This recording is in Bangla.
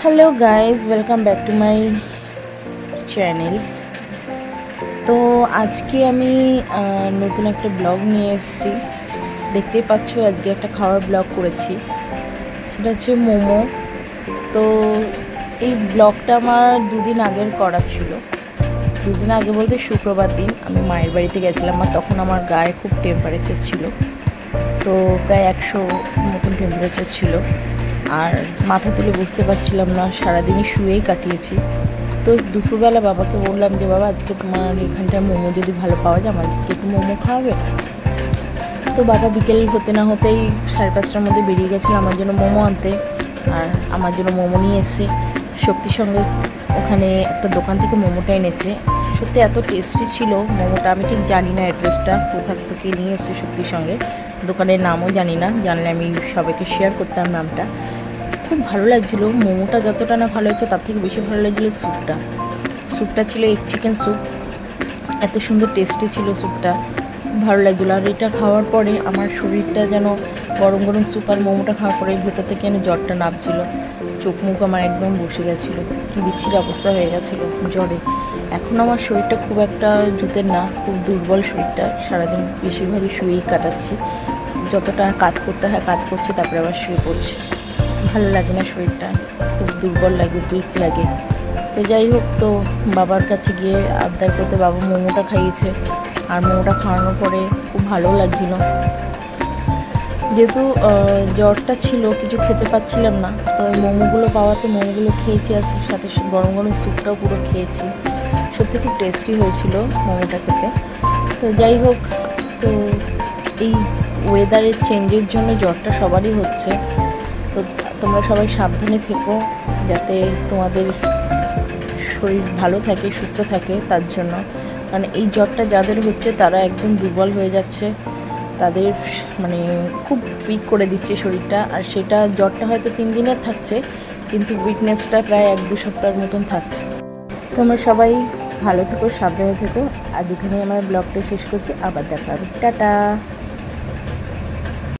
Hello guys, welcome back to my channel. তো আজকে আমি নতুন একটা ব্লগ নিয়ে এসেছি। দেখতেই পাচ্ছ, আজকে একটা খাওয়ার ব্লগ করেছি, সেটা হচ্ছে মোমো। তো এই ব্লগটা আমার দুদিন আগের করা ছিল। দুদিন আগে বলতে শুক্রবার দিন আমি মায়ের বাড়িতে গেছিলাম, আর তখন আমার গায়ে খুব টেম্পারেচার ছিল। তো প্রায় 100 মতন টেম্পারেচার ছিল, আর মাথা তুলে বুঝতে পারছিলাম না, সারাদিনই শুয়েই কাটিয়েছি। তো দুপুরবেলা বাবাকে বললাম যে বাবা, আজকে তোমার এখানটায় মোমো যদি ভালো পাওয়া যায় আমাকে একটু মোমো খাওয়াবে। তো বাবা বিকেল হতে না হতেই 5:30টার মধ্যে বেরিয়ে গেছিলো আমার জন্য মোমো আনতে, আর আমার জন্য মোমো নিয়ে এসে শক্তির সঙ্গে ওখানে একটা দোকান থেকে মোমোটা এনেছে। সত্যি এত টেস্টি ছিল মোমোটা। আমি ঠিক জানি না অ্যাড্রেসটা কোথা থেকে নিয়ে এসে শক্তির সঙ্গে, দোকানের নামও জানি না, জানলে আমি সবাইকে শেয়ার করতাম নামটা। খুব ভালো লাগছিলো মোমোটা, যতটা না ভালো হচ্ছে তার থেকে বেশি ভালো লাগছিলো স্যুপটা ছিল এগ চিকেন স্যুপ। এত সুন্দর টেস্টি ছিল স্যুপটা, ভালো লাগছিলো। আর এটা খাওয়ার পরে আমার শরীরটা যেন গরম গরম স্যুপ আর মোমোটা খাওয়ার পরে ভেতর থেকে যেন জ্বরটা নামছিল, চোখ মুখ আমার একদম বসে গেছিলো, কী বিচ্ছিরি অবস্থা হয়ে গেছিলো জ্বরে। এখন আমার শরীরটা খুব একটা জুতের না, খুব দুর্বল শরীরটা। সারাদিন বেশিরভাগই শুয়েই কাটাচ্ছি, যতটা কাজ করতে হয় কাজ করছি, তারপরে আবার শুয়ে পড়ছি। ভালো লাগে না, শরীরটা খুব দুর্বল লাগে, উইক লাগে। তো যাই হোক, তো বাবার কাছে গিয়ে আবদার করতে বাবা মোমোটা খাইয়েছে, আর মোমোটা খাওয়ানোর পরে খুব ভালো লাগছিল। যেহেতু জ্বরটা ছিল, কিছু খেতে পাচ্ছিলাম না, তো ওই মোমোগুলো পাওয়াতে মোমোগুলো খেয়েছি, আর সাথে গরম গরম স্যুপটাও পুরো খেয়েছি। সত্যি খুব টেস্টি হয়েছিল মোমোটা খেতে। তো যাই হোক, তো এই ওয়েদারের চেঞ্জের জন্য জ্বরটা সবারই হচ্ছে। তো তোমরা সবাই সাবধানে থেকো, যাতে তোমাদের শরীর ভালো থাকে, সুস্থ থাকে, তার জন্য। কারণ এই জ্বরটা যাদের হচ্ছে তারা একদম দুর্বল হয়ে যাচ্ছে, তাদের মানে খুব উইক করে দিচ্ছে শরীরটা। আর সেটা জ্বরটা হয়তো 3 দিনের থাকছে, কিন্তু উইকনেসটা প্রায় 1-2 সপ্তাহের মতন থাকছে। তোমরা সবাই ভালো থেকো, সাবধানে থেকো। আর এখানে আমার ব্লগটা শেষ করছি, আবার দেখা হবে, টাটা।